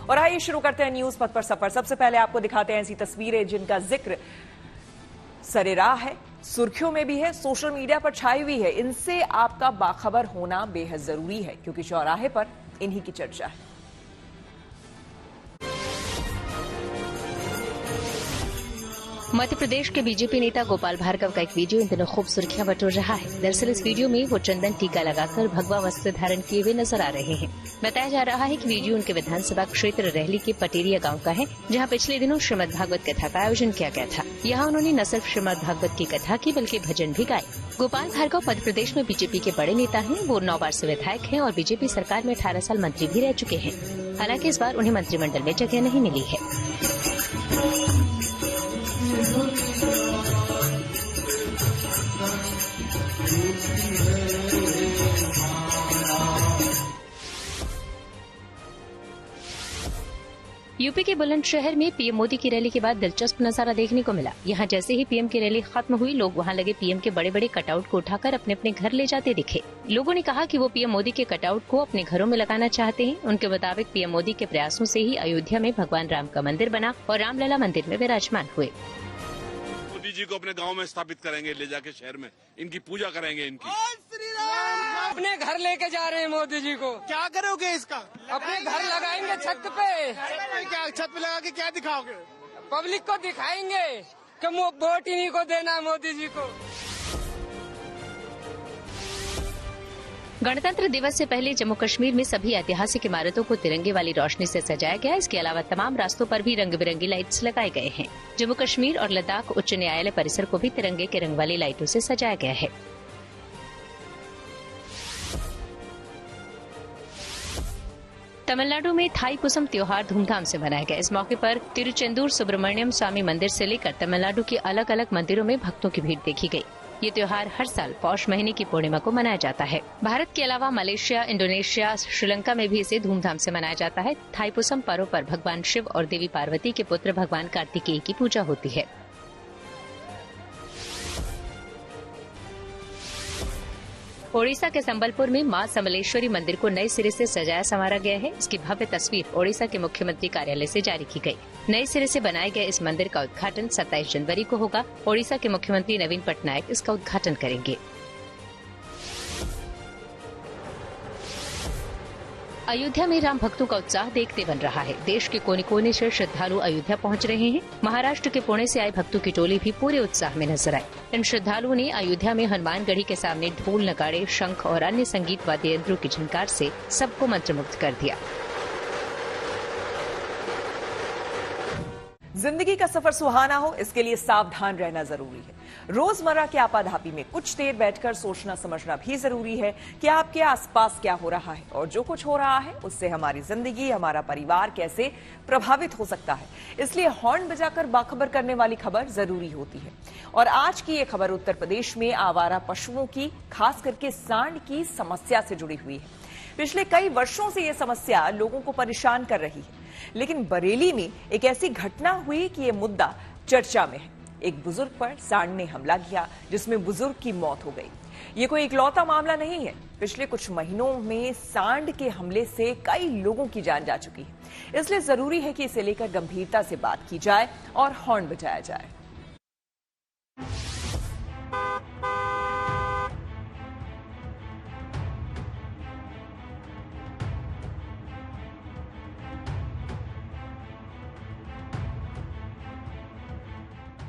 और आइए शुरू करते हैं न्यूज पथ पर सफर। सबसे पहले आपको दिखाते हैं ऐसी तस्वीरें जिनका जिक्र सरेराह है, सुर्खियों में भी है, सोशल मीडिया पर छाई हुई है। इनसे आपका बाखबर होना बेहद जरूरी है क्योंकि चौराहे पर इन्हीं की चर्चा है। मध्य प्रदेश के बीजेपी नेता गोपाल भार्गव का एक वीडियो इन दिनों खूब सुर्खियां बटोर रहा है। दरअसल इस वीडियो में वो चंदन टीका लगाकर भगवा वस्त्र धारण किए हुए नजर आ रहे हैं। बताया जा रहा है कि वीडियो उनके विधानसभा क्षेत्र रहली के पटेरिया गांव का है, जहां पिछले दिनों श्रीमद् भागवत कथा का आयोजन किया गया था। यहाँ उन्होंने न सिर्फ श्रीमद् भागवत की कथा की बल्कि भजन भी गाए। गोपाल भार्गव मध्य प्रदेश में बीजेपी के बड़े नेता हैं। वो 9 बार से विधायक हैं और बीजेपी सरकार में 18 साल मंत्री भी रह चुके हैं। हालांकि इस बार उन्हें मंत्रिमंडल में जगह नहीं मिली है। यूपी के बुलंदशहर में पीएम मोदी की रैली के बाद दिलचस्प नजारा देखने को मिला। यहाँ जैसे ही पीएम की रैली खत्म हुई, लोग वहाँ लगे पीएम के बड़े बड़े कटआउट को उठाकर अपने अपने घर ले जाते दिखे। लोगों ने कहा कि वो पीएम मोदी के कटआउट को अपने घरों में लगाना चाहते हैं। उनके मुताबिक पीएम मोदी के प्रयासों से ही अयोध्या में भगवान राम का मंदिर बना और रामलला मंदिर में विराजमान हुए। मोदी जी को अपने गांव में स्थापित करेंगे, ले जाके शहर में इनकी पूजा करेंगे। इनकी अपने घर लेके जा रहे हैं मोदी जी को। क्या करोगे इसका? अपने घर लगाएंगे छत पे। क्या छत पे लगा के क्या दिखाओगे? पब्लिक को दिखाएंगे कि वोट इन्हीं को देना है, मोदी जी को। गणतंत्र दिवस से पहले जम्मू कश्मीर में सभी ऐतिहासिक इमारतों को तिरंगे वाली रोशनी से सजाया गया। इसके अलावा तमाम रास्तों पर भी रंग बिरंगी लाइट्स लगाए गए हैं। जम्मू कश्मीर और लद्दाख उच्च न्यायालय परिसर को भी तिरंगे के रंग वाली लाइटों से सजाया गया है। तमिलनाडु में थाईपुसम त्योहार धूमधाम से मनाया गया। इस मौके पर तिरुचेंदूर सुब्रमण्यम स्वामी मंदिर से लेकर तमिलनाडु के अलग अलग मंदिरों में भक्तों की भीड़ देखी गई। ये त्योहार हर साल पौष महीने की पूर्णिमा को मनाया जाता है। भारत के अलावा मलेशिया, इंडोनेशिया, श्रीलंका में भी इसे धूमधाम से मनाया जाता है। थाईपुसम पर्व पर भगवान शिव और देवी पार्वती के पुत्र भगवान कार्तिकेय की पूजा होती है। ओडिशा के संबलपुर में मां समलेश्वरी मंदिर को नए सिरे से सजाया संवारा गया है। इसकी भव्य तस्वीर ओडिशा के मुख्यमंत्री कार्यालय से जारी की गई। नए सिरे से बनाए गए इस मंदिर का उद्घाटन 27 जनवरी को होगा। ओडिशा के मुख्यमंत्री नवीन पटनायक इसका उद्घाटन करेंगे। अयोध्या में राम भक्तों का उत्साह देखते बन रहा है। देश के कोने कोने से श्रद्धालु अयोध्या पहुंच रहे हैं। महाराष्ट्र के पुणे से आए भक्तों की टोली भी पूरे उत्साह में नजर आई। इन श्रद्धालुओं ने अयोध्या में हनुमानगढ़ी के सामने ढोल, नगाड़े, शंख और अन्य संगीत वाद्य यंत्रों की झनकार से सबको मंत्रमुग्ध कर दिया। जिंदगी का सफर सुहाना हो, इसके लिए सावधान रहना जरूरी है। रोजमर्रा के आपाधापी में कुछ देर बैठकर सोचना समझना भी जरूरी है कि आपके आसपास क्या हो रहा है और जो कुछ हो रहा है उससे हमारी जिंदगी, हमारा परिवार कैसे प्रभावित हो सकता है। इसलिए हॉर्न बजाकर बाखबर करने वाली खबर जरूरी होती है। और आज की ये खबर उत्तर प्रदेश में आवारा पशुओं की, खास करके सांड की समस्या से जुड़ी हुई है। पिछले कई वर्षों से यह समस्या लोगों को परेशान कर रही है, लेकिन बरेली में एक ऐसी घटना हुई कि यह मुद्दा चर्चा में है। एक बुजुर्ग पर सांड ने हमला किया जिसमें बुजुर्ग की मौत हो गई। ये कोई इकलौता मामला नहीं है। पिछले कुछ महीनों में सांड के हमले से कई लोगों की जान जा चुकी है। इसलिए जरूरी है कि इसे लेकर गंभीरता से बात की जाए और हॉर्न बजाया जाए।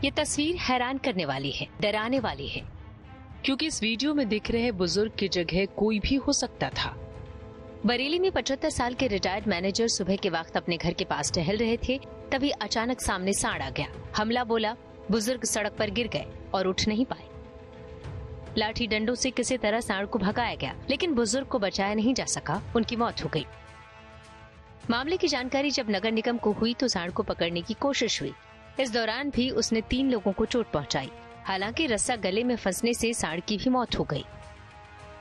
ये तस्वीर हैरान करने वाली है, डराने वाली है, क्योंकि इस वीडियो में दिख रहे बुजुर्ग की जगह कोई भी हो सकता था। बरेली में 75 साल के रिटायर्ड मैनेजर सुबह के वक्त अपने घर के पास टहल रहे थे, तभी अचानक सामने सांड आ गया। हमला बोला, बुजुर्ग सड़क पर गिर गए और उठ नहीं पाए। लाठी डंडों से किसी तरह सांड को भगाया गया, लेकिन बुजुर्ग को बचाया नहीं जा सका, उनकी मौत हो गई। मामले की जानकारी जब नगर निगम को हुई तो सांड को पकड़ने की कोशिश हुई। इस दौरान भी उसने 3 लोगों को चोट पहुंचाई। हालांकि रस्सा गले में फंसने से सांड की भी मौत हो गई,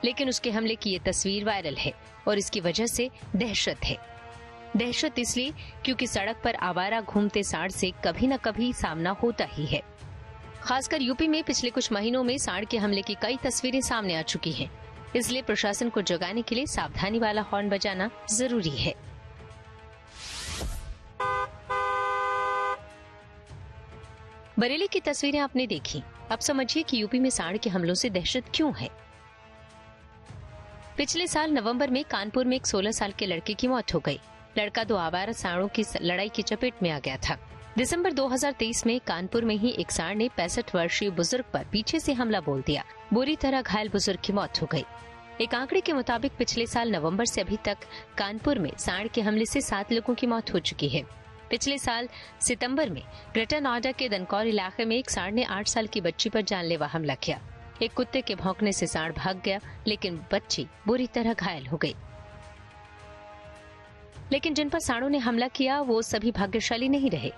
लेकिन उसके हमले की ये तस्वीर वायरल है और इसकी वजह से दहशत है। दहशत इसलिए क्योंकि सड़क पर आवारा घूमते सांड से कभी न कभी सामना होता ही है। खासकर यूपी में पिछले कुछ महीनों में सांड के हमले की कई तस्वीरें सामने आ चुकी हैं। इसलिए प्रशासन को जगाने के लिए सावधानी वाला हॉर्न बजाना जरूरी है। बरेली की तस्वीरें आपने देखी, अब समझिए कि यूपी में सांड के हमलों से दहशत क्यों है। पिछले साल नवंबर में कानपुर में एक 16 साल के लड़के की मौत हो गई। लड़का 2 आवारा सांडों की लड़ाई की चपेट में आ गया था। दिसंबर 2023 में कानपुर में ही एक सांड ने 65 वर्षीय बुजुर्ग पर पीछे से हमला बोल दिया। बुरी तरह घायल बुजुर्ग की मौत हो गई। एक आंकड़े के मुताबिक पिछले साल नवंबर से अभी तक कानपुर में सांड के हमले से 7 लोगों की मौत हो चुकी है। पिछले साल सितंबर में ग्रेटर नोएडा के दनकौर इलाके में एक सांड ने 8 साल की बच्ची पर जानलेवा हमला किया। एक कुत्ते के भौंकने से सांड भाग गया, लेकिन बच्ची बुरी तरह घायल हो गई। लेकिन जिन पर सांडों ने हमला किया वो सभी भाग्यशाली नहीं रहे।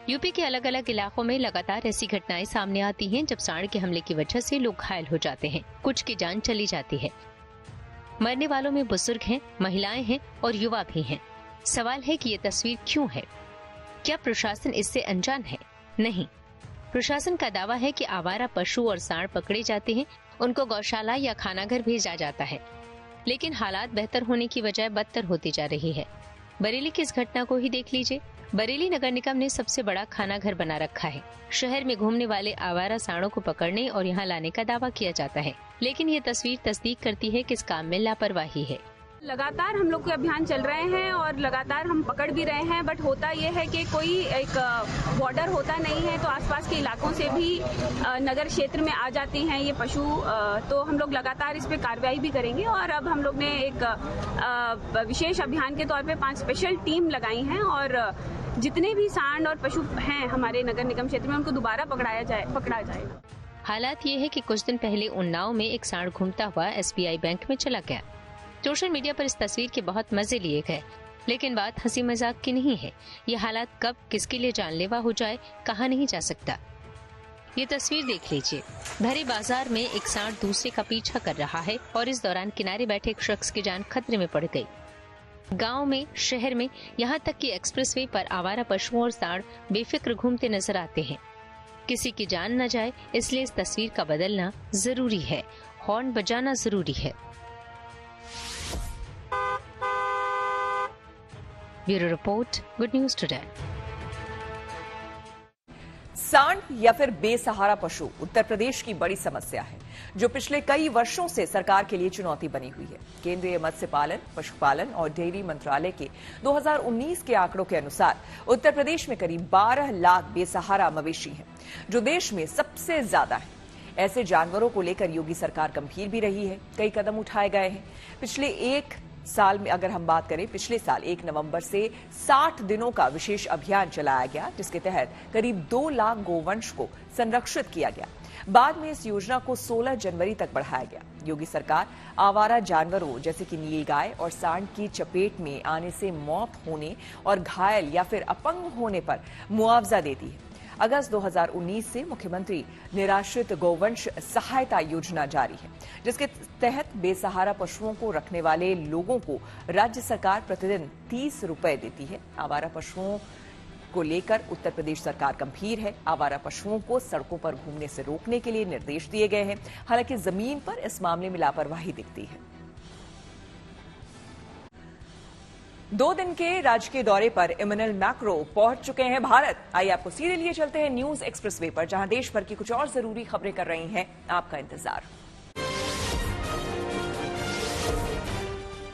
यूपी के अलग अलग इलाकों में लगातार ऐसी घटनाएं सामने आती हैं जब सांड के हमले की वजह से लोग घायल हो जाते हैं, कुछ की जान चली जाती है। मरने वालों में बुजुर्ग हैं, महिलाएं हैं और युवा भी हैं। सवाल है कि ये तस्वीर क्यों है? क्या प्रशासन इससे अनजान है? नहीं। प्रशासन का दावा है कि आवारा पशु और सांड पकड़े जाते हैं, उनको गौशाला या खानाघर भेजा जाता है, लेकिन हालात बेहतर होने की बजाय बदतर होती जा रही है। बरेली की इस घटना को ही देख लीजिए। बरेली नगर निगम ने सबसे बड़ा खानाघर बना रखा है। शहर में घूमने वाले आवारा सांडों को पकड़ने और यहाँ लाने का दावा किया जाता है, लेकिन ये तस्वीर तस्दीक करती है कि इस काम में लापरवाही है। लगातार हम लोग के अभियान चल रहे हैं और लगातार हम पकड़ भी रहे हैं, बट होता ये है कि कोई एक बॉर्डर होता नहीं है, तो आसपास के इलाकों से भी नगर क्षेत्र में आ जाती हैं ये पशु। तो हम लोग लगातार इस पे कार्रवाई भी करेंगे और अब हम लोग ने एक विशेष अभियान के तौर पे 5 स्पेशल टीम लगाई हैं और जितने भी सांड और पशु हैं हमारे नगर निगम क्षेत्र में उनको दोबारा पकड़ा जाएगा। हालात ये है कि कुछ दिन पहले उन्नाव में एक सांड घूमता हुआ SBI बैंक में चला गया। सोशल मीडिया पर इस तस्वीर के बहुत मजे लिए गए, लेकिन बात हंसी मजाक की नहीं है। ये हालात कब किसके लिए जानलेवा हो जाए कहा नहीं जा सकता। ये तस्वीर देख लीजिए। भरे बाजार में एक सांड दूसरे का पीछा कर रहा है और इस दौरान किनारे बैठे एक शख्स की जान खतरे में पड़ गई। गांव में, शहर में, यहाँ तक कि एक्सप्रेसवे पर आवारा पशुओं और सांड बेफिक्र घूमते नजर आते हैं। किसी की जान न जाए इसलिए इस तस्वीर का बदलना जरूरी है, हॉर्न बजाना जरूरी है। Bureau report, good news today. सांड या फिर बेसहारा पशु उत्तर प्रदेश की बड़ी समस्या है, जो पिछले कई वर्षों से सरकार के लिए चुनौती बनी हुई है। केंद्रीय मत्स्य पालन, पशुपालन और डेयरी मंत्रालय के 2019 के आंकड़ों के अनुसार उत्तर प्रदेश में करीब 12 लाख बेसहारा मवेशी हैं, जो देश में सबसे ज्यादा है। ऐसे जानवरों को लेकर योगी सरकार गंभीर भी रही है। कई कदम उठाए गए हैं। पिछले 1 साल में अगर हम बात करें, पिछले साल 1 नवंबर से 60 दिनों का विशेष अभियान चलाया गया, जिसके तहत करीब 2 लाख गोवंश को संरक्षित किया गया। बाद में इस योजना को 16 जनवरी तक बढ़ाया गया। योगी सरकार आवारा जानवरों जैसे कि नीलगाय और सांड की चपेट में आने से मौत होने और घायल या फिर अपंग होने पर मुआवजा देती है। अगस्त 2019 से मुख्यमंत्री निराश्रित गोवंश सहायता योजना जारी है, जिसके तहत बेसहारा पशुओं को रखने वाले लोगों को राज्य सरकार प्रतिदिन 30 रुपए देती है। आवारा पशुओं को लेकर उत्तर प्रदेश सरकार गंभीर है। आवारा पशुओं को सड़कों पर घूमने से रोकने के लिए निर्देश दिए गए हैं। हालांकि जमीन पर इस मामले में लापरवाही दिखती है। 2 दिन के राजकीय दौरे पर इमैनुअल मैक्रो पहुंच चुके हैं भारत। आइए आपको सीधे लिए चलते हैं न्यूज एक्सप्रेसवे पर, जहां देश भर की कुछ और जरूरी खबरें कर रही हैं आपका इंतजार।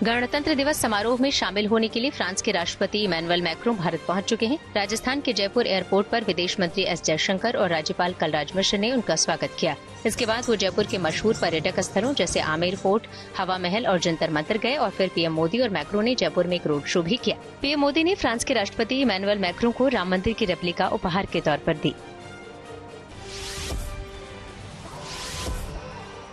गणतंत्र दिवस समारोह में शामिल होने के लिए फ्रांस के राष्ट्रपति इमैनुअल मैक्रों भारत पहुंच चुके हैं। राजस्थान के जयपुर एयरपोर्ट पर विदेश मंत्री एस जयशंकर और राज्यपाल कलराज मिश्र ने उनका स्वागत किया। इसके बाद वो जयपुर के मशहूर पर्यटक स्थलों जैसे आमेर फोर्ट, हवा महल और जंतर मंतर गए और फिर पीएम मोदी और मैक्रों ने जयपुर में एक रोड शो भी किया। पीएम मोदी ने फ्रांस के राष्ट्रपति इमैनुअल मैक्रों को राम मंदिर की रेप्लिका उपहार के तौर पर दी।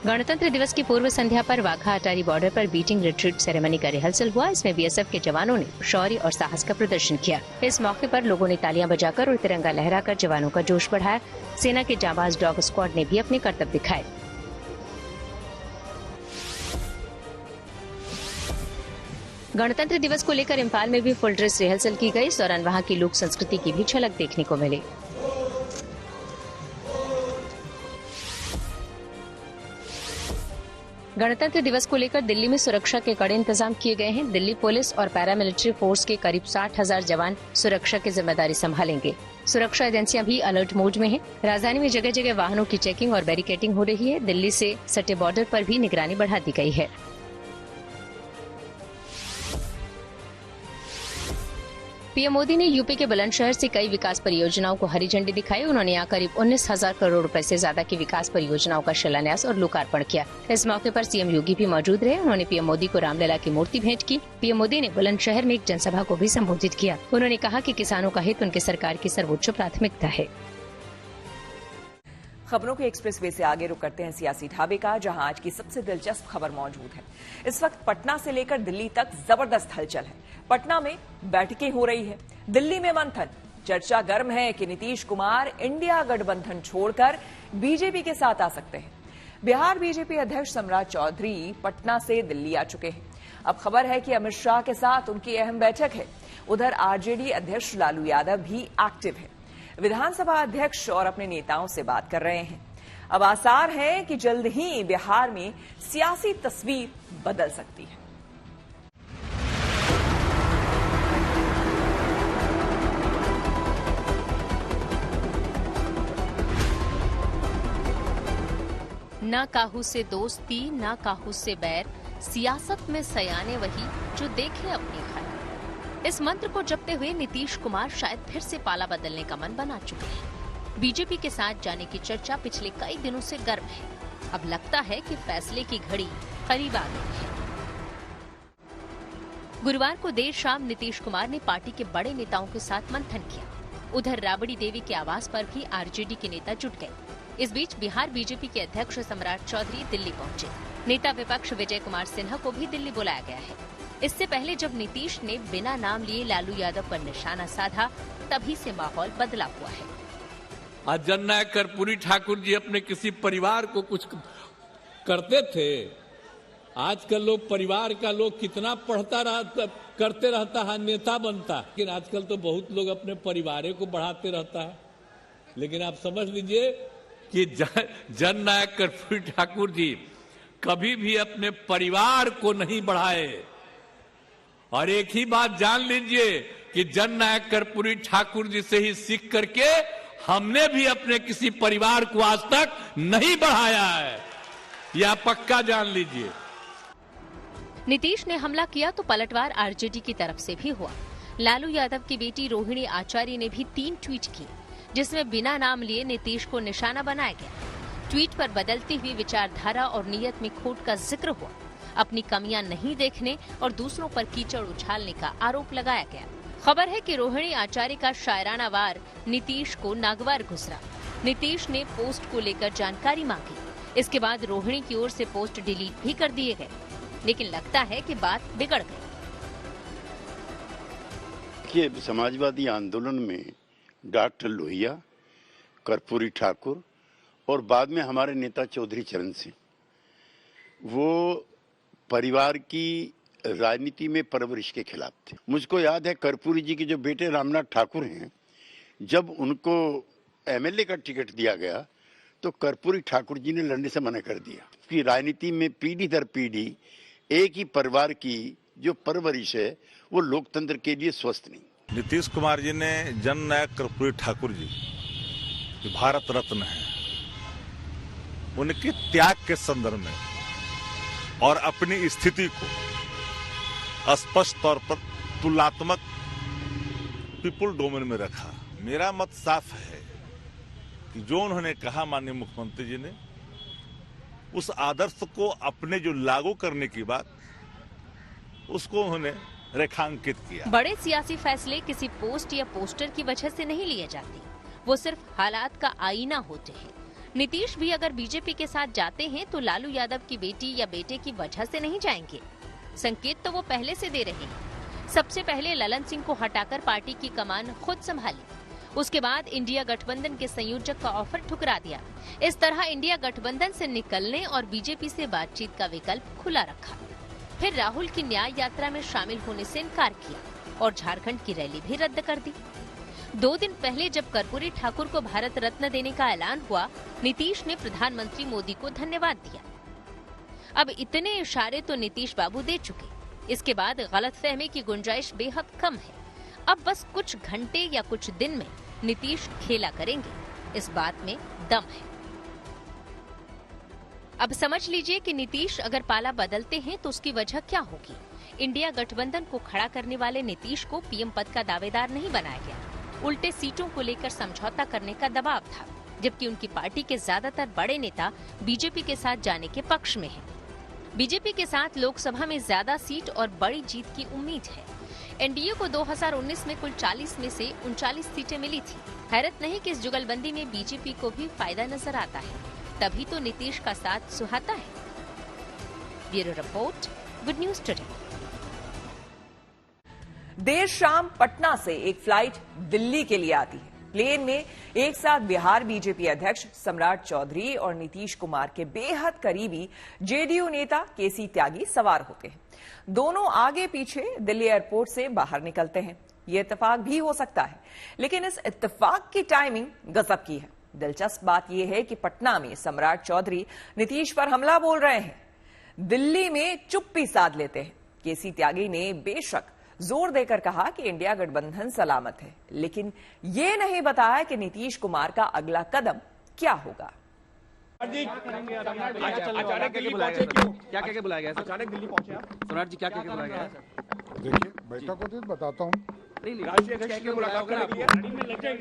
गणतंत्र दिवस की पूर्व संध्या पर वाघा अटारी बॉर्डर पर बीटिंग रिट्रीट सेरेमनी का रिहर्सल हुआ। इसमें बीएसएफ के जवानों ने शौर्य और साहस का प्रदर्शन किया। इस मौके पर लोगों ने तालियां बजाकर और तिरंगा लहराकर जवानों का जोश बढ़ाया। सेना के जांबाज डॉग स्क्वाड ने भी अपने करतब दिखाए। गणतंत्र दिवस को लेकर इम्फाल में भी फुल ड्रेस रिहर्सल की गई। इस दौरान वहां की लोक संस्कृति की भी झलक देखने को मिली। गणतंत्र दिवस को लेकर दिल्ली में सुरक्षा के कड़े इंतजाम किए गए हैं। दिल्ली पुलिस और पैरामिलिट्री फोर्स के करीब 60,000 जवान सुरक्षा की जिम्मेदारी संभालेंगे। सुरक्षा एजेंसियां भी अलर्ट मोड में हैं। राजधानी में जगह जगह वाहनों की चेकिंग और बैरिकेडिंग हो रही है। दिल्ली से सटे बॉर्डर पर भी निगरानी बढ़ा दी गई है। पीएम मोदी ने यूपी के बुलंदशहर से कई विकास परियोजनाओं को हरी झंडी दिखाई। उन्होंने यहाँ करीब 19,000 करोड़ रुपए से ज्यादा की विकास परियोजनाओं का शिलान्यास और लोकार्पण किया। इस मौके पर सीएम योगी भी मौजूद रहे। उन्होंने पीएम मोदी को रामलला की मूर्ति भेंट की। पीएम मोदी ने बुलंदशहर में एक जनसभा को भी संबोधित किया। उन्होंने कहा कि किसानों का हित उनकी सरकार की सर्वोच्च प्राथमिकता है। खबरों के एक्सप्रेसवे से आगे रुक करते हैं सियासी ढाबे का, जहां आज की सबसे दिलचस्प खबर मौजूद है। इस वक्त पटना से लेकर दिल्ली तक जबरदस्त हलचल है। पटना में बैठकें हो रही है, दिल्ली में मंथन। चर्चा गर्म है कि नीतीश कुमार इंडिया गठबंधन छोड़कर बीजेपी के साथ आ सकते हैं। बिहार बीजेपी अध्यक्ष सम्राट चौधरी पटना से दिल्ली आ चुके हैं। अब खबर है कि अमित शाह के साथ उनकी अहम बैठक है। उधर आरजेडी अध्यक्ष लालू यादव भी एक्टिव है। विधानसभा अध्यक्ष और अपने नेताओं से बात कर रहे हैं। अब आसार है कि जल्द ही बिहार में सियासी तस्वीर बदल सकती है। ना काहू से दोस्ती ना काहू से बैर, सियासत में सयाने वही जो देखे अपनी खैर। इस मंत्र को जपते हुए नीतीश कुमार शायद फिर से पाला बदलने का मन बना चुके हैं। बीजेपी के साथ जाने की चर्चा पिछले कई दिनों से गर्म है। अब लगता है कि फैसले की घड़ी करीब आ गई है। गुरुवार को देर शाम नीतीश कुमार ने पार्टी के बड़े नेताओं के साथ मंथन किया। उधर राबड़ी देवी के आवास पर भी आरजेडी के नेता जुट गए। इस बीच बिहार बीजेपी के अध्यक्ष सम्राट चौधरी दिल्ली पहुंचे। नेता विपक्ष विजय कुमार सिन्हा को भी दिल्ली बुलाया गया है। इससे पहले जब नीतीश ने बिना नाम लिए लालू यादव पर निशाना साधा, तभी से माहौल बदला हुआ है। आज जननायक कर्पूरी ठाकुर जी अपने किसी परिवार को कुछ करते थे। आजकल लोग परिवार का लोग कितना करते रहता है, नेता बनता। लेकिन आजकल तो बहुत लोग अपने परिवार को बढ़ाते रहता है। लेकिन आप समझ लीजिए कि जननायक कर्पूरी ठाकुर जी कभी भी अपने परिवार को नहीं बढ़ाए। और एक ही बात जान लीजिए कि जननायक कर्पूरी ठाकुर जी से ही सीख करके हमने भी अपने किसी परिवार को आज तक नहीं बढ़ाया है, यह पक्का जान लीजिए। नीतीश ने हमला किया तो पलटवार आरजेडी की तरफ से भी हुआ। लालू यादव की बेटी रोहिणी आचार्य ने भी 3 ट्वीट किए, जिसमें बिना नाम लिए नीतीश को निशाना बनाया गया। ट्वीट पर बदलती हुई विचारधारा और नीयत में खोट का जिक्र हुआ। अपनी कमियां नहीं देखने और दूसरों पर कीचड़ उछालने का आरोप लगाया गया। खबर है कि रोहिणी आचार्य का शायराना वार नीतीश को नागवार गुजरा। नीतीश ने पोस्ट को लेकर जानकारी मांगी। इसके बाद रोहिणी की ओर से पोस्ट डिलीट भी कर दिए गए, लेकिन लगता है कि बात बिगड़ गई। देखिए, समाजवादी आंदोलन में डॉक्टर लोहिया, कर्पूरी ठाकुर और बाद में हमारे नेता चौधरी चरण सिंह, वो परिवार की राजनीति में परवरिश के खिलाफ थे। मुझको याद है कर्पूरी जी के जो बेटे रामनाथ ठाकुर हैं, जब उनको एमएलए का टिकट दिया गया तो कर्पूरी ठाकुर जी ने लड़ने से मना कर दिया कि राजनीति में पीढ़ी दर पीढ़ी एक ही परिवार की जो परवरिश है वो लोकतंत्र के लिए स्वस्थ नहीं। नीतीश कुमार जी ने जननायक कर्पूरी ठाकुर जी जो भारत रत्न है, उनके त्याग के संदर्भ में और अपनी स्थिति को स्पष्ट तौर पर तुलनात्मक पीपुल डोमेन में रखा। मेरा मत साफ है कि जो उन्होंने कहा माननीय मुख्यमंत्री जी ने, उस आदर्श को अपने जो लागू करने की बात, उसको उन्होंने रेखांकित किया। बड़े सियासी फैसले किसी पोस्ट या पोस्टर की वजह से नहीं लिए जाते, वो सिर्फ हालात का आईना होते हैं। नीतीश भी अगर बीजेपी के साथ जाते हैं तो लालू यादव की बेटी या बेटे की वजह से नहीं जाएंगे। संकेत तो वो पहले से दे रहे हैं। सबसे पहले ललन सिंह को हटाकर पार्टी की कमान खुद संभाली। उसके बाद इंडिया गठबंधन के संयोजक का ऑफर ठुकरा दिया। इस तरह इंडिया गठबंधन से निकलने और बीजेपी से बातचीत का विकल्प खुला रखा। फिर राहुल की न्याय यात्रा में शामिल होने से इनकार किया और झारखंड की रैली भी रद्द कर दी। 2 दिन पहले जब कर्पूरी ठाकुर को भारत रत्न देने का ऐलान हुआ, नीतीश ने प्रधानमंत्री मोदी को धन्यवाद दिया। अब इतने इशारे तो नीतीश बाबू दे चुके, इसके बाद गलतफहमी की गुंजाइश बेहद कम है। अब बस कुछ घंटे या कुछ दिन में नीतीश खेला करेंगे, इस बात में दम है। अब समझ लीजिए कि नीतीश अगर पाला बदलते हैं तो उसकी वजह क्या होगी। इंडिया गठबंधन को खड़ा करने वाले नीतीश को पीएम पद का दावेदार नहीं बनाया गया, उल्टे सीटों को लेकर समझौता करने का दबाव था, जबकि उनकी पार्टी के ज्यादातर बड़े नेता बीजेपी के साथ जाने के पक्ष में हैं। बीजेपी के साथ लोकसभा में ज्यादा सीट और बड़ी जीत की उम्मीद है। एनडीए को 2019 में कुल 40 में से 39 सीटें मिली थी। हैरत नहीं कि इस जुगलबंदी में बीजेपी को भी फायदा नजर आता है, तभी तो नीतीश का साथ सुहाता है। Bureau report, good news today. देर शाम पटना से एक फ्लाइट दिल्ली के लिए आती है। प्लेन में एक साथ बिहार बीजेपी अध्यक्ष सम्राट चौधरी और नीतीश कुमार के बेहद करीबी जेडीयू नेता केसी त्यागी सवार होते हैं। दोनों आगे पीछे दिल्ली एयरपोर्ट से बाहर निकलते हैं। ये इत्तेफाक भी हो सकता है, लेकिन इस इत्तेफाक की टाइमिंग गजब की है। दिलचस्प बात यह है कि पटना में सम्राट चौधरी नीतीश पर हमला बोल रहे हैं, दिल्ली में चुप्पी साध लेते हैं। केसी त्यागी ने बेशक जोर देकर कहा कि इंडिया गठबंधन सलामत है, लेकिन ये नहीं बताया कि नीतीश कुमार का अगला कदम क्या होगा। अचानक दिल्ली पहुंचे क्यों? क्या कह के बुलाया गया? अचानक दिल्ली पहुंचे आप? सम्राट जी क्या कह के बुलाया गया? देखिए बैठक होती है बताता हूँ। राष्ट्रीय अध्यक्ष की मुलाकात करेंगे?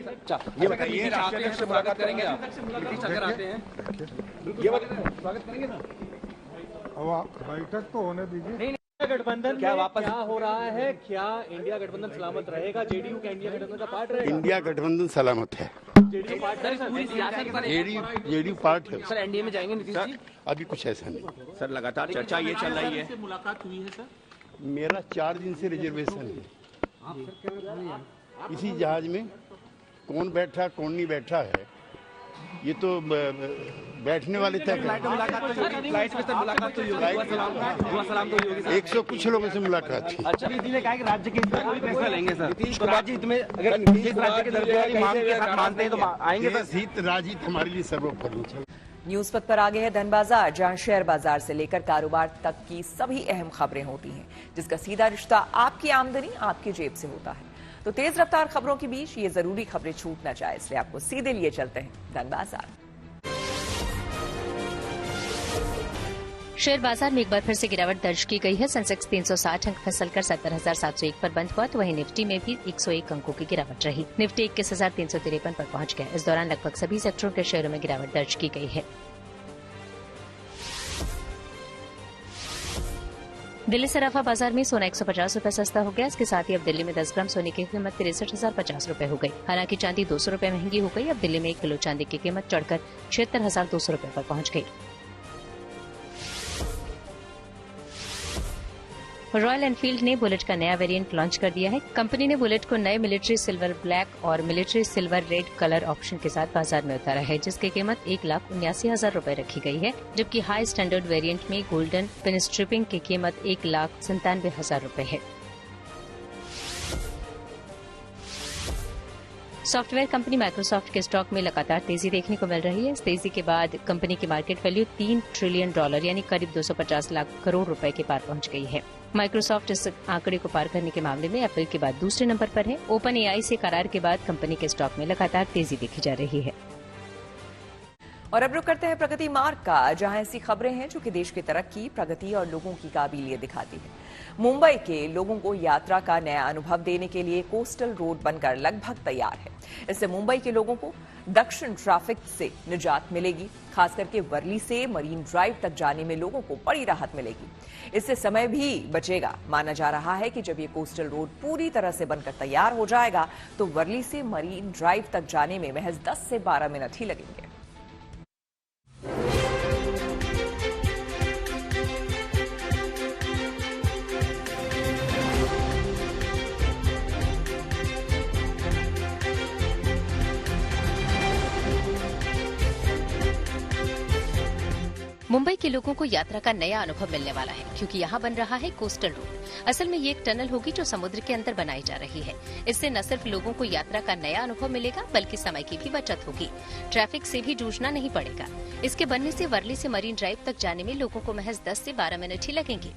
अच्छा ये बताइए, राष्ट्रीय अध्यक्ष से मुलाकात करेंगे आप? नीतीश अगर आते हैं ये बताइए, स्वागत करेंगे ना? अब बैठक तो होने दीजिए। गठबंधन क्या वापस क्या हो रहा है? क्या इंडिया गठबंधन सलामत रहेगा? जेडीयू का इंडिया गठबंधन का पार्ट रहेगा? इंडिया गठबंधन सलामत है। जेडीयू पार्ट है, पूरी सियासत पर जेडीयू पार्ट है। सर एनडीए में जाएंगे नीतीश जी? अभी कुछ ऐसा नहीं सर, लगातार चर्चा ये चल रही है। मुलाकात हुई है सर? मेरा 4 दिन से रिजर्वेशन है। इसी जहाज में कौन बैठा कौन नहीं बैठा है ये तो बैठने वाले तय फ्लाइट में मुलाकात तो होगी। 100 कुछ लोगों से मुलाकात थी। अच्छा, दीदी ने कहा कि राज्य के कोई फैसला लेंगे सर। नीतीश कुमार जी इसमें अगर नीतीश राज्य के दरबार की मांग के साथ मानते हैं तो आएंगे सर। हित राजहित हमारे लिए सर्वोपरि। न्यूज पथ पर आगे है धन बाजार, जहां शेयर बाजार से लेकर कारोबार तक की सभी अहम खबरें होती हैं, जिसका सीधा रिश्ता आपकी आमदनी आपकी जेब से होता है। तो तेज रफ्तार खबरों के बीच ये जरूरी खबरें छूट न जाए, इसलिए आपको सीधे लिए चलते हैं धन बाजार। शेयर बाजार में एक बार फिर से गिरावट दर्ज की गई है। सेंसेक्स 360 अंक फिसलकर 70,701 पर बंद हुआ, तो वहीं निफ्टी में भी 101 अंकों की गिरावट रही। निफ्टी 21,353 पर पहुंच गया। इस दौरान लगभग सभी सेक्टरों के शेयरों में गिरावट दर्ज की गई है। दिल्ली सराफा बाजार में सोना 150 रूपये सस्ता हो गया। इसके साथ ही अब दिल्ली में 10 ग्राम सोने की कीमत 63,050 रूपये हो गई। हालांकि चांदी 200 रूपये महंगी हो गई। अब दिल्ली में 1 किलो चांदी की कीमत चढ़कर 76,200 रूपये पर पहुंच गई। रॉयल एनफील्ड ने बुलेट का नया वेरिएंट लॉन्च कर दिया है। कंपनी ने बुलेट को नए मिलिट्री सिल्वर ब्लैक और military silver red colour option के साथ बाजार में उतारा है, जिसकी कीमत 1,79,000 रूपये रखी गई है, जबकि हाई स्टैंडर्ड वेरिएंट में गोल्डन पिन स्ट्रिपिंग की कीमत 1,97,000 रूपये है। सॉफ्टवेयर कंपनी माइक्रोसॉफ्ट के स्टॉक में लगातार तेजी देखने को मिल रही है। इस तेजी के बाद कंपनी की मार्केट वैल्यू $3 ट्रिलियन यानी करीब 250 लाख करोड़ रुपए के पार पहुंच गई है। माइक्रोसॉफ्ट इस आंकड़े को पार करने के मामले में एप्पल के बाद दूसरे नंबर पर है। ओपन एआई से करार के बाद कंपनी के स्टॉक में लगातार तेजी देखी जा रही है। और अब रुक करते हैं प्रगति मार्ग का, जहां ऐसी खबरें हैं जो कि देश की तरक्की, प्रगति और लोगों की काबिलियत दिखाती है। मुंबई के लोगों को यात्रा का नया अनुभव देने के लिए कोस्टल रोड बनकर लगभग तैयार है। इससे मुंबई के लोगों को दक्षिण ट्रैफिक से निजात मिलेगी। खास करके वर्ली से मरीन ड्राइव तक जाने में लोगों को बड़ी राहत मिलेगी। इससे समय भी बचेगा। माना जा रहा है कि जब ये कोस्टल रोड पूरी तरह से बनकर तैयार हो जाएगा तो वर्ली से मरीन ड्राइव तक जाने में महज 10 से 12 मिनट ही लगेंगे। मुंबई के लोगों को यात्रा का नया अनुभव मिलने वाला है, क्योंकि यहाँ बन रहा है कोस्टल रोड। असल में ये एक टनल होगी जो समुद्र के अंदर बनाई जा रही है। इससे न सिर्फ लोगों को यात्रा का नया अनुभव मिलेगा, बल्कि समय की भी बचत होगी। ट्रैफिक से भी जूझना नहीं पड़ेगा। इसके बनने से वर्ली से मरीन ड्राइव तक जाने में लोगों को महज 10 से 12 मिनट ही लगेंगे।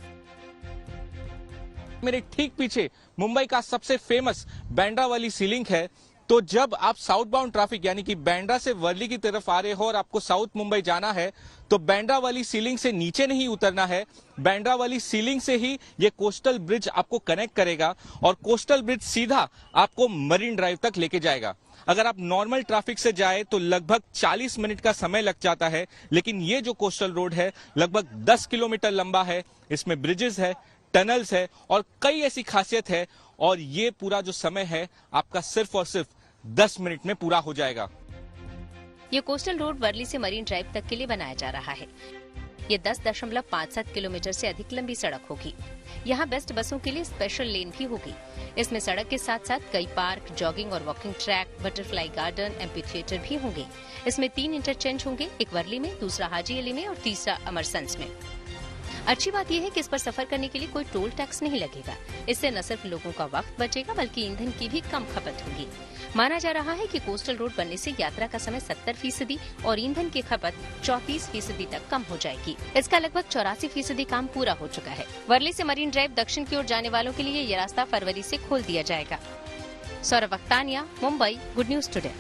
मेरे ठीक पीछे मुंबई का सबसे फेमस बांद्रा वाली सी लिंक है। तो जब आप साउथ बाउंड ट्रैफिक यानी कि बांद्रा से वर्ली की तरफ आ रहे हो और आपको साउथ मुंबई जाना है, तो बांद्रा वाली सी लिंक से नीचे नहीं उतरना है। बांद्रा वाली सी लिंक से ही ये कोस्टल ब्रिज आपको कनेक्ट करेगा और कोस्टल ब्रिज सीधा आपको मरीन ड्राइव तक लेके जाएगा। अगर आप नॉर्मल ट्रैफिक से जाए तो लगभग 40 मिनट का समय लग जाता है, लेकिन ये जो कोस्टल रोड है लगभग 10 किलोमीटर लंबा है। इसमें ब्रिजेस है, टनल्स है और कई ऐसी खासियत है, और ये पूरा जो समय है आपका सिर्फ और सिर्फ 10 मिनट में पूरा हो जाएगा। ये कोस्टल रोड वर्ली से मरीन ड्राइव तक के लिए बनाया जा रहा है। ये 10.57 किलोमीटर से अधिक लंबी सड़क होगी। यहाँ बेस्ट बसों के लिए स्पेशल लेन भी होगी। इसमें सड़क के साथ साथ कई पार्क, जॉगिंग और walking track, butterfly garden, amphi theatre भी होंगे। इसमें 3 इंटरचेंज होंगे, एक वर्ली में, दूसरा हाजी अली में और तीसरा अमरसंस में। अच्छी बात यह है कि इस पर सफर करने के लिए कोई टोल टैक्स नहीं लगेगा। इससे न सिर्फ लोगों का वक्त बचेगा, बल्कि ईंधन की भी कम खपत होगी। माना जा रहा है कि कोस्टल रोड बनने से यात्रा का समय 70% और ईंधन की खपत 34% तक कम हो जाएगी। इसका लगभग 84% काम पूरा हो चुका है। वर्ली से मरीन ड्राइव दक्षिण की ओर जाने वालों के लिए ये रास्ता फरवरी से खोल दिया जाएगा। Saurabh Akhtania, Mumbai, good news today.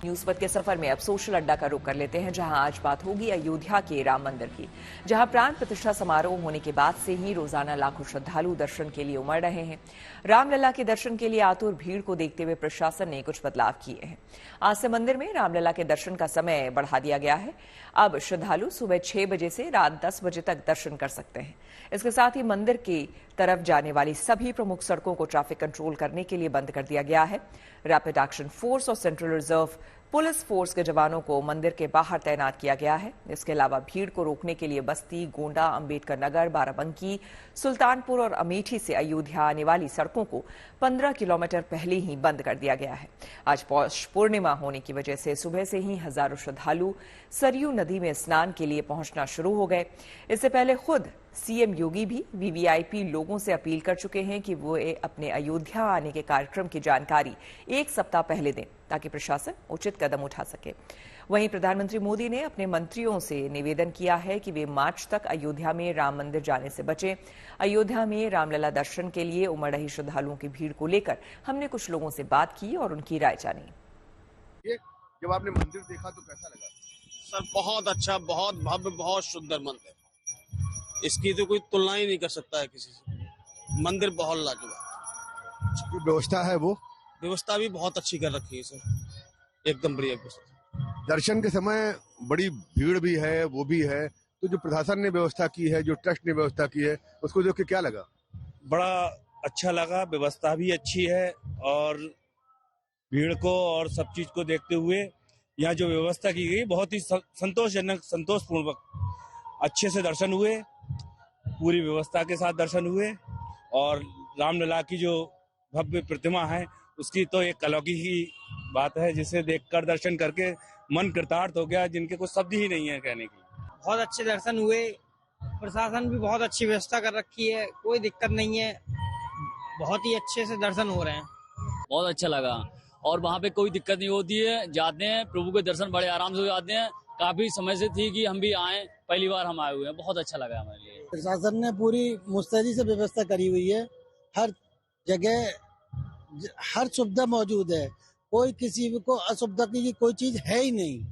News पथ के सफर में अब सोशल अड्डा का रुख कर लेते हैं, जहां आज बात होगी अयोध्या के राम मंदिर की, जहां प्राण प्रतिष्ठा समारोह होने के बाद से ही रोजाना लाखों श्रद्धालु दर्शन के लिए उमड़ रहे हैं। रामलला के दर्शन के लिए आतुर भीड़ को देखते हुए प्रशासन ने कुछ बदलाव किए हैं। आज से मंदिर में रामलला के दर्शन का समय बढ़ा दिया गया है। अब श्रद्धालु सुबह 6 बजे से रात 10 बजे तक दर्शन कर सकते हैं। इसके साथ ही मंदिर की तरफ जाने वाली सभी प्रमुख सड़कों को ट्रैफिक कंट्रोल करने के लिए बंद कर दिया गया है। रैपिड एक्शन फोर्स और सेंट्रल रिजर्व पुलिस फोर्स के जवानों को मंदिर के बाहर तैनात किया गया है। इसके अलावा भीड़ को रोकने के लिए बस्ती, गोंडा, अंबेडकर नगर, बाराबंकी, सुल्तानपुर और अमेठी से अयोध्या आने वाली सड़कों को 15 किलोमीटर पहले ही बंद कर दिया गया है। आज पौष पूर्णिमा होने की वजह से सुबह से ही हजारों श्रद्धालु सरयू नदी में स्नान के लिए पहुंचना शुरू हो गए। इससे पहले खुद सीएम योगी भी वीवीआईपी लोगों से अपील कर चुके हैं कि वो अपने अयोध्या आने के कार्यक्रम की जानकारी 1 सप्ताह पहले दें, ताकि प्रशासन उचित कदम उठा सके। वहीं प्रधानमंत्री मोदी ने अपने मंत्रियों से निवेदन किया है कि वे मार्च तक अयोध्या में राम मंदिर जाने से बचें। अयोध्या में रामलला दर्शन के लिए उमड़ रही श्रद्धालुओं की भीड़ को लेकर हमने कुछ लोगों से बात की और उनकी राय जानी। जब आपने मंदिर देखा तो कैसा लगा? सर बहुत अच्छा, बहुत भव्य, बहुत सुंदर मंदिर। इसकी तो कोई तुलना ही नहीं कर सकता है किसी से। मंदिर बहुत लाजवाब। व्यवस्था है, वो व्यवस्था भी बहुत अच्छी कर रखी है सर, एकदम बढ़िया व्यवस्था। दर्शन के समय बड़ी भीड़ भी है, वो भी है, तो जो प्रशासन ने व्यवस्था की है, जो ट्रस्ट ने व्यवस्था की है, उसको देख के क्या लगा? बड़ा अच्छा लगा, व्यवस्था भी अच्छी है और भीड़ को और सब चीज को देखते हुए यहाँ जो व्यवस्था की गई बहुत ही संतोषजनक, संतोषपूर्वक अच्छे से दर्शन हुए, पूरी व्यवस्था के साथ दर्शन हुए। और रामलला की जो भव्य प्रतिमा है उसकी तो एक अलौकिक ही बात है, जिसे देखकर दर्शन करके मन कृतार्थ हो गया, जिनके कुछ शब्द ही नहीं है कहने की। बहुत अच्छे दर्शन हुए, प्रशासन भी बहुत अच्छी व्यवस्था कर रखी है, कोई दिक्कत नहीं है, बहुत ही अच्छे से दर्शन हो रहे हैं। बहुत अच्छा लगा और वहाँ पे कोई दिक्कत नहीं होती है, जाते हैं प्रभु के दर्शन बड़े आराम से हो जाते हैं। काफी समय से थी कि हम भी आए, पहली बार हम आए हुए हैं, बहुत अच्छा लगा हमारे लिए। प्रशासन ने पूरी मुस्तैदी से व्यवस्था करी हुई है, हर जगह हर सुविधा मौजूद है, कोई किसी को असुविधा की कोई चीज है ही नहीं।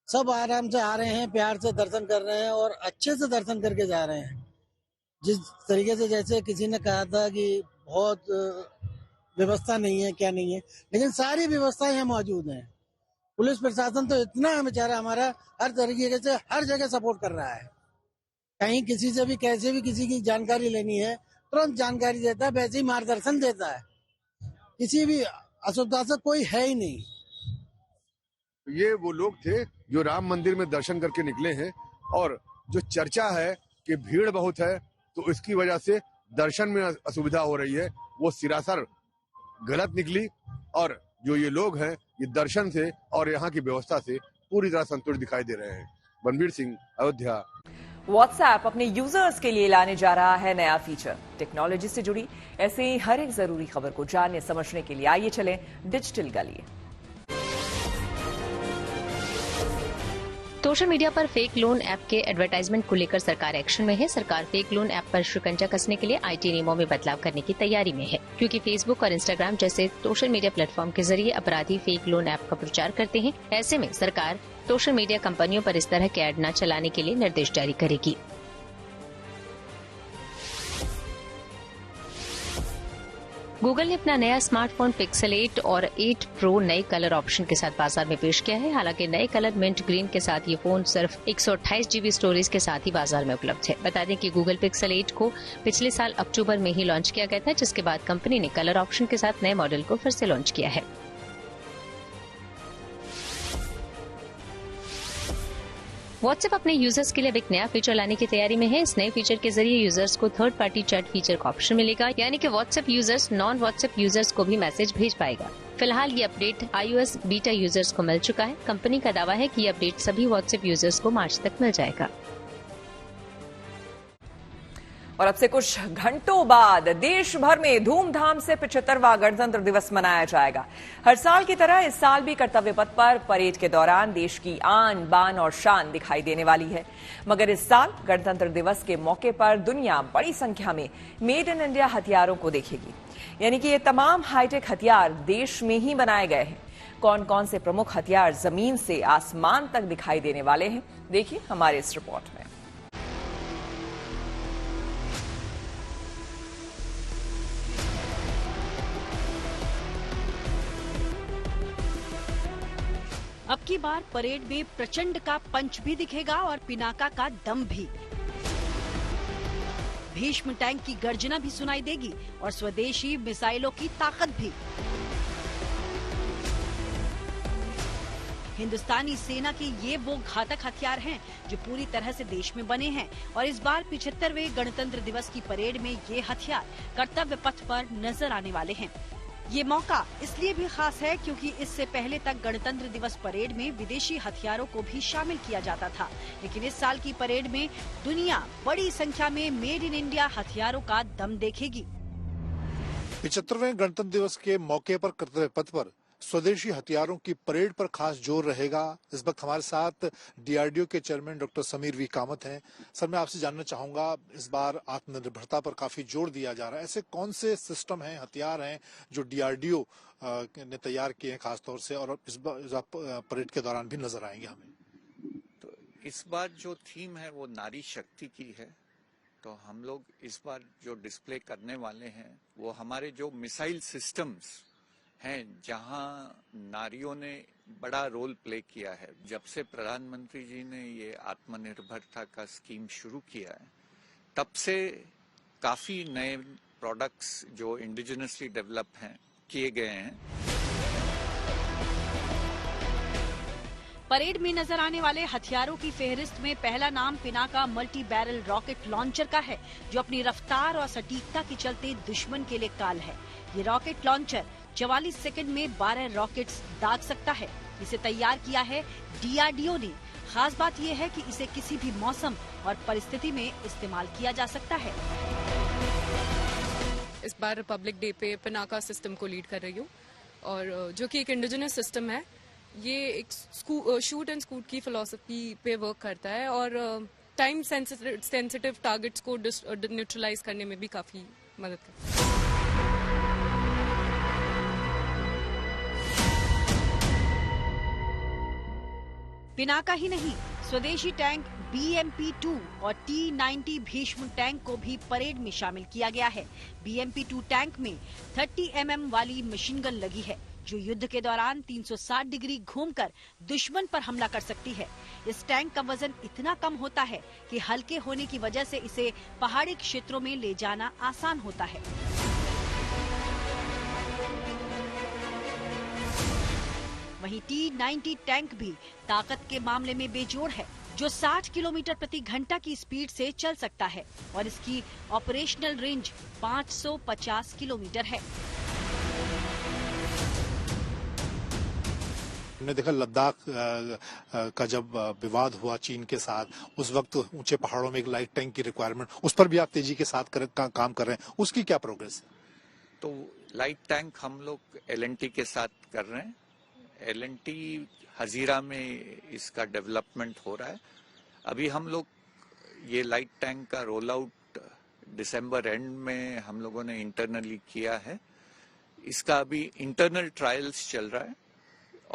सब आराम से आ रहे हैं, प्यार से दर्शन कर रहे हैं और अच्छे से दर्शन करके जा रहे हैं। जिस तरीके से, जैसे किसी ने कहा था कि बहुत व्यवस्था नहीं है, क्या नहीं है, लेकिन सारी व्यवस्थाएं यहाँ मौजूद हैं। पुलिस प्रशासन तो इतना है बेचारा हमारा, हर तरीके से हर जगह सपोर्ट कर रहा है। कहीं किसी से भी कैसे भी किसी की जानकारी लेनी है तुरंत जानकारी देता है, वैसे ही मार्गदर्शन देता है, किसी भी असुविधा से कोई है ही नहीं। ये वो लोग थे जो राम मंदिर में दर्शन करके निकले हैं, और जो चर्चा है कि भीड़ बहुत है तो इसकी वजह से दर्शन में असुविधा हो रही है, वो सिरासर गलत निकली। और जो ये लोग हैं ये दर्शन से और यहाँ की व्यवस्था से पूरी तरह संतुष्ट दिखाई दे रहे हैं। बनबीर सिंह, अयोध्या। व्हाट्सएप अपने यूजर्स के लिए लाने जा रहा है नया फीचर। टेक्नोलॉजी से जुड़ी ऐसे ही हर एक जरूरी खबर को जानने समझने के लिए आइए चलें डिजिटल गली। सोशल मीडिया पर फेक लोन ऐप के एडवर्टाइजमेंट को लेकर सरकार एक्शन में है। सरकार फेक लोन ऐप पर शिकंजा कसने के लिए आईटी नियमों में बदलाव करने की तैयारी में है, क्योंकि फेसबुक और इंस्टाग्राम जैसे सोशल मीडिया प्लेटफॉर्म के जरिए अपराधी फेक लोन ऐप का प्रचार करते हैं। ऐसे में सरकार सोशल मीडिया कंपनियों पर इस तरह के ऐड न चलाने के लिए निर्देश जारी करेगी। गूगल ने अपना नया स्मार्टफोन पिक्सल 8 और 8 प्रो नए कलर ऑप्शन के साथ बाजार में पेश किया है। हालांकि नए कलर मिंट ग्रीन के साथ ये फोन सिर्फ 128 GB स्टोरेज के साथ ही बाजार में उपलब्ध है। बता दें कि गूगल पिक्सल 8 को पिछले साल अक्टूबर में ही लॉन्च किया गया था, जिसके बाद कंपनी ने कलर ऑप्शन के साथ नए मॉडल को फिर से लॉन्च किया है। व्हाट्सएप अपने यूजर्स के लिए अब एक नया फीचर लाने की तैयारी में है। इस नए फीचर के जरिए यूजर्स को थर्ड पार्टी चैट फीचर का ऑप्शन मिलेगा, यानी कि WhatsApp users non WhatsApp users को भी मैसेज भेज पाएगा। फिलहाल ये अपडेट iOS बीटा यूजर्स को मिल चुका है। कंपनी का दावा है कि ये अपडेट सभी व्हाट्सएप यूजर्स को मार्च तक मिल जाएगा। और अब से कुछ घंटों बाद देश भर में धूमधाम से 75वां गणतंत्र दिवस मनाया जाएगा। हर साल की तरह इस साल भी कर्तव्य पथ पर परेड के दौरान देश की आन बान और शान दिखाई देने वाली है। मगर इस साल गणतंत्र दिवस के मौके पर दुनिया बड़ी संख्या में मेड इन इंडिया हथियारों को देखेगी, यानी कि ये तमाम हाईटेक हथियार देश में ही बनाए गए हैं। कौन कौन से प्रमुख हथियार जमीन से आसमान तक दिखाई देने वाले हैं, देखिए हमारे इस रिपोर्ट में। अब की बार परेड में प्रचंड का पंच भी दिखेगा और पिनाका का दम भी। भीष्म टैंक की गर्जना भी सुनाई देगी और स्वदेशी मिसाइलों की ताकत भी। हिंदुस्तानी सेना के ये वो घातक हथियार हैं जो पूरी तरह से देश में बने हैं और इस बार 75वें गणतंत्र दिवस की परेड में ये हथियार कर्तव्य पथ पर नजर आने वाले हैं। ये मौका इसलिए भी खास है क्योंकि इससे पहले तक गणतंत्र दिवस परेड में विदेशी हथियारों को भी शामिल किया जाता था, लेकिन इस साल की परेड में दुनिया बड़ी संख्या में मेड इन इंडिया हथियारों का दम देखेगी। 75वें गणतंत्र दिवस के मौके पर कर्तव्य पथ पर स्वदेशी हथियारों की परेड पर खास जोर रहेगा। इस वक्त हमारे साथ डीआरडीओ के chairman doctor Samir V Kamat हैं। सर, मैं आपसे जानना चाहूंगा, इस बार आत्मनिर्भरता पर काफी जोर दिया जा रहा है। ऐसे कौन से सिस्टम हैं, हथियार हैं जो डीआरडीओ ने तैयार किए हैं खासतौर से, और इस बार परेड के दौरान भी नजर आएंगे हमें? तो इस बार जो थीम है वो नारी शक्ति की है। तो हम लोग इस बार जो डिस्प्ले करने वाले हैं वो हमारे जो मिसाइल सिस्टम्स हैं, जहां नारियों ने बड़ा रोल प्ले किया है। जब से प्रधानमंत्री जी ने ये आत्मनिर्भरता का स्कीम शुरू किया है, तब से काफी नए प्रोडक्ट्स जो इंडिजिनसली डेवलप हैं किए गए हैं। परेड में नजर आने वाले हथियारों की फेहरिस्त में पहला नाम Pinaka multi barrel rocket launcher का है, जो अपनी रफ्तार और सटीकता के चलते दुश्मन के लिए काल है। ये रॉकेट लॉन्चर 44 सेकंड में 12 रॉकेट्स दाग सकता है। इसे तैयार किया है डीआरडीओ ने। खास बात यह है कि इसे किसी भी मौसम और परिस्थिति में इस्तेमाल किया जा सकता है। इस बार रिपब्लिक डे पे पिनाका सिस्टम को लीड कर रही हूँ, और जो कि एक इंडिजिनस सिस्टम है। ये एक शूट एंड स्कूट की फिलॉसफी पे वर्क करता है और टाइम सेंसिटिव टारगेट्स को न्यूट्रलाइज करने में भी काफी मदद करता है। पिनाका ही नहीं, स्वदेशी टैंक BMP-2 और T-90 भीष्म टैंक को भी परेड में शामिल किया गया है। BMP-2 टैंक में 30 mm वाली मशीन गन लगी है, जो युद्ध के दौरान 360 डिग्री घूमकर दुश्मन पर हमला कर सकती है। इस टैंक का वजन इतना कम होता है कि हल्के होने की वजह से इसे पहाड़ी क्षेत्रों में ले जाना आसान होता है। वहीं T-90 टैंक भी ताकत के मामले में बेजोड़ है, जो 60 किलोमीटर प्रति घंटा की स्पीड से चल सकता है और इसकी ऑपरेशनल रेंज 550 किलोमीटर है। हमने देखा लद्दाख का जब विवाद हुआ चीन के साथ, उस वक्त ऊंचे पहाड़ों में एक लाइट टैंक की रिक्वायरमेंट, उस पर भी आप तेजी के साथ काम कर रहे हैं, उसकी क्या प्रोग्रेस है? तो लाइट टैंक हम लोग L&T के साथ कर रहे हैं। L&T हजीरा में इसका डेवलपमेंट हो रहा है। अभी हम लोग ये लाइट टैंक का रोल आउट दिसंबर एंड में हम लोगों ने इंटरनली किया है। इसका अभी इंटरनल ट्रायल्स चल रहा है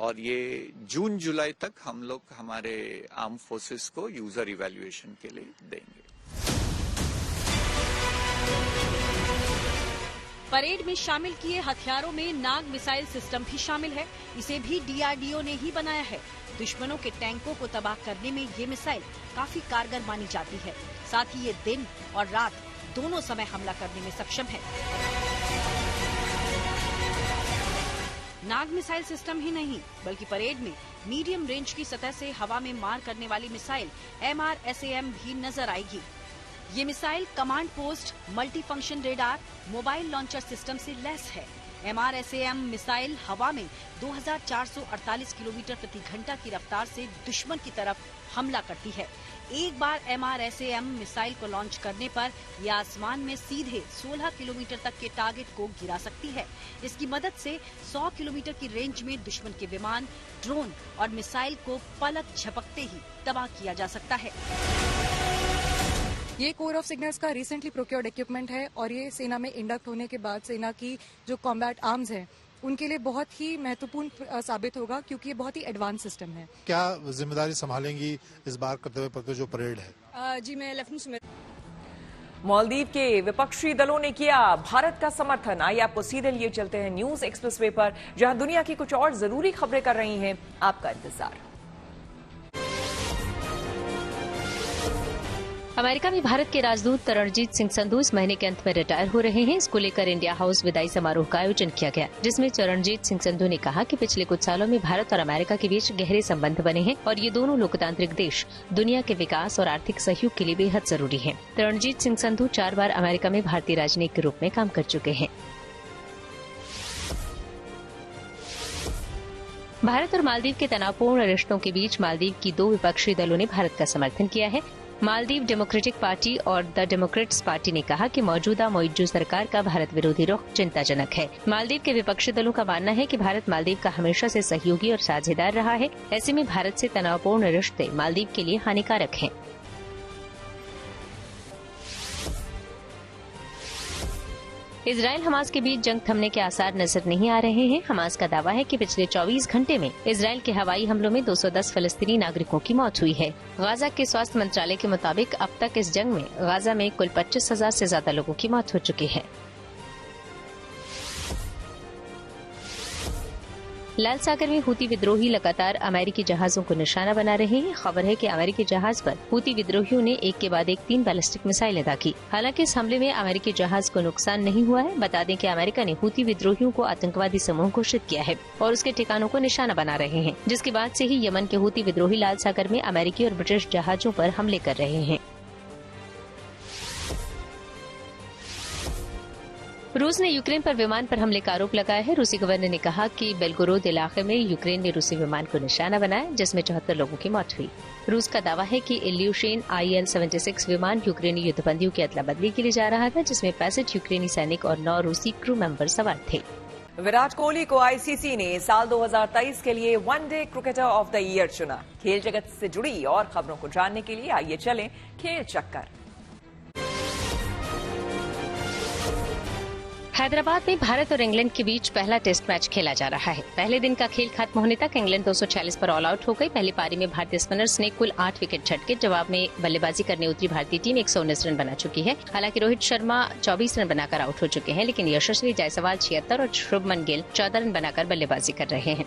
और ये जून जुलाई तक हम लोग हमारे आर्म फोर्सेस को यूजर इवैल्यूएशन के लिए देंगे। परेड में शामिल किए हथियारों में नाग मिसाइल सिस्टम भी शामिल है। इसे भी DRDO ने ही बनाया है। दुश्मनों के टैंकों को तबाह करने में ये मिसाइल काफी कारगर मानी जाती है। साथ ही ये दिन और रात दोनों समय हमला करने में सक्षम है। नाग मिसाइल सिस्टम ही नहीं बल्कि परेड में मीडियम रेंज की सतह से हवा में मार करने वाली मिसाइल MRSAM भी नजर आएगी। ये missile command post, multi function radar, mobile launcher system से लैस है। MRSAM मिसाइल हवा में 2448 किलोमीटर प्रति घंटा की रफ्तार से दुश्मन की तरफ हमला करती है। एक बार MRSAM मिसाइल को लॉन्च करने पर यह आसमान में सीधे 16 किलोमीटर तक के टारगेट को गिरा सकती है। इसकी मदद से 100 किलोमीटर की रेंज में दुश्मन के विमान, ड्रोन और मिसाइल को पलक झपकते ही तबाह किया जा सकता है। ये कोर ऑफ सिग्नल्स का रिसेंटली प्रोक्योर्ड इक्विपमेंट है और ये सेना में इंडक्ट होने के बाद सेना की जो कॉम्बैट आर्म्स हैं उनके लिए बहुत ही महत्वपूर्ण साबित होगा, क्योंकि ये बहुत ही एडवांस सिस्टम है। क्या जिम्मेदारी संभालेंगी इस बार कर्तव्य पथ जो परेड है? जी मैं लेफ्टिनेंट सुमित। मालदीव के विपक्षी दलों ने किया भारत का समर्थन। आइए आपको सीधे लिए चलते हैं न्यूज एक्सप्रेसवे पर, जहां दुनिया की कुछ और जरूरी खबरें कर रही हैं आपका इंतजार। अमेरिका में भारत के राजदूत रणजीत सिंह संधू इस महीने के अंत में रिटायर हो रहे हैं। इसको लेकर इंडिया हाउस विदाई समारोह का आयोजन किया गया, जिसमें रणजीत सिंह संधू ने कहा कि पिछले कुछ सालों में भारत और अमेरिका के बीच गहरे संबंध बने हैं और ये दोनों लोकतांत्रिक देश दुनिया के विकास और आर्थिक सहयोग के लिए बेहद जरूरी हैं। रणजीत सिंह संधू 4 बार अमेरिका में भारतीय राजनयिक के रूप में काम कर चुके हैं। भारत और मालदीव के तनावपूर्ण रिश्तों के बीच मालदीव की 2 विपक्षी दलों ने भारत का समर्थन किया है। मालदीव डेमोक्रेटिक पार्टी और द डेमोक्रेट्स पार्टी ने कहा कि मौजूदा मोइज्जू सरकार का भारत विरोधी रुख चिंताजनक है। मालदीव के विपक्षी दलों का मानना है कि भारत मालदीव का हमेशा से सहयोगी और साझेदार रहा है। ऐसे में भारत से तनावपूर्ण रिश्ते मालदीव के लिए हानिकारक हैं। इजराइल हमास के बीच जंग थमने के आसार नजर नहीं आ रहे हैं। हमास का दावा है कि पिछले 24 घंटे में इजराइल के हवाई हमलों में 210 फलस्तीनी नागरिकों की मौत हुई है। गाजा के स्वास्थ्य मंत्रालय के मुताबिक अब तक इस जंग में गाजा में कुल 25,000 से ज्यादा लोगों की मौत हो चुकी है। लाल सागर में हूती विद्रोही लगातार अमेरिकी जहाजों को निशाना बना रहे हैं। खबर है कि अमेरिकी जहाज पर हूती विद्रोहियों ने एक के बाद एक 3 बैलिस्टिक मिसाइलें दागी। हालांकि इस हमले में अमेरिकी जहाज को नुकसान नहीं हुआ है। बता दें कि अमेरिका ने हूती विद्रोहियों को आतंकवादी समूह घोषित किया है और उसके ठिकानों को निशाना बना रहे हैं, जिसके बाद से ही यमन के हूती विद्रोही लाल सागर में अमेरिकी और ब्रिटिश जहाजों पर हमले कर रहे हैं। रूस ने यूक्रेन पर विमान पर हमले का आरोप लगाया है। रूसी गवर्नर ने कहा कि बेलगोरोद इलाके में यूक्रेन ने रूसी विमान को निशाना बनाया, जिसमें 74 लोगों की मौत हुई। रूस का दावा है कि इल्यूशेन IL-76 विमान यूक्रेनी युद्धबंदियों की अदला बदली के लिए जा रहा था, जिसमें 65 यूक्रेनी सैनिक और 9 रूसी क्रू मेंबर सवार थे। विराट कोहली को ICC ने साल 2023 के लिए one day cricketer of the year चुना। खेल जगत से जुड़ी और खबरों को जानने के लिए आइए चलें खेल चक्कर। हैदराबाद में भारत और इंग्लैंड के बीच पहला टेस्ट मैच खेला जा रहा है। पहले दिन का खेल खत्म होने तक इंग्लैंड 246 पर ऑल आउट हो गई। पहली पारी में भारतीय स्पिनर्स ने कुल 8 विकेट झटके। जवाब में बल्लेबाजी करने उतरी भारतीय टीम 119 रन बना चुकी है। हालांकि रोहित शर्मा 24 रन बनाकर आउट हो चुके हैं, लेकिन यशस्वी जायसवाल 76 और शुभमन गिल 14 रन बनाकर बल्लेबाजी कर रहे हैं।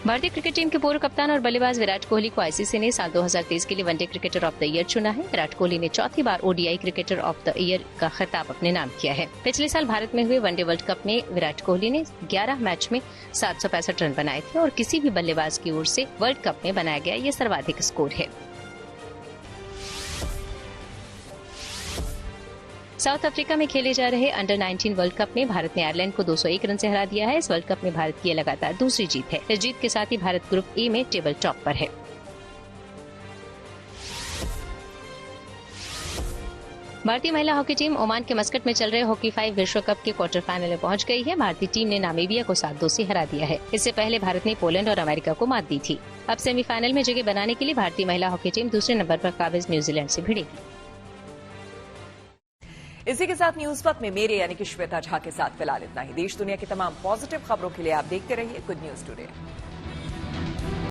भारतीय क्रिकेट टीम के पूर्व कप्तान और बल्लेबाज विराट कोहली को ICC ने साल 2023 के लिए one day cricketer of the year चुना है। विराट कोहली ने 4थी बार ODI cricketer of the year का खिताब अपने नाम किया है। पिछले साल भारत में हुए वनडे वर्ल्ड कप में विराट कोहली ने 11 मैच में 765 रन बनाए थे और किसी भी बल्लेबाज की ओर से वर्ल्ड कप में बनाया गया ये सर्वाधिक स्कोर है। साउथ अफ्रीका में खेले जा रहे अंडर 19 वर्ल्ड कप में भारत ने आयरलैंड को 201 रन से हरा दिया है। इस वर्ल्ड कप में भारत की लगातार दूसरी जीत है। इस जीत के साथ ही भारत ग्रुप ए में टेबल टॉप पर है। भारतीय महिला हॉकी टीम ओमान के मस्कट में चल रहे हॉकी 5 विश्व कप के क्वार्टर फाइनल में पहुंच गई है। भारतीय टीम ने नामीबिया को 7-2 से हरा दिया है। इससे पहले भारत ने पोलैंड और अमेरिका को मात दी थी। अब सेमीफाइनल में जगह बनाने के लिए भारतीय महिला हॉकी टीम दूसरे नंबर पर काबिज न्यूजीलैंड से भिड़ेगी। इसी के साथ न्यूज वक्त में मेरे यानी कि श्वेता झा के साथ फिलहाल इतना ही। देश दुनिया की तमाम पॉजिटिव खबरों के लिए आप देखते रहिए गुड न्यूज टुडे।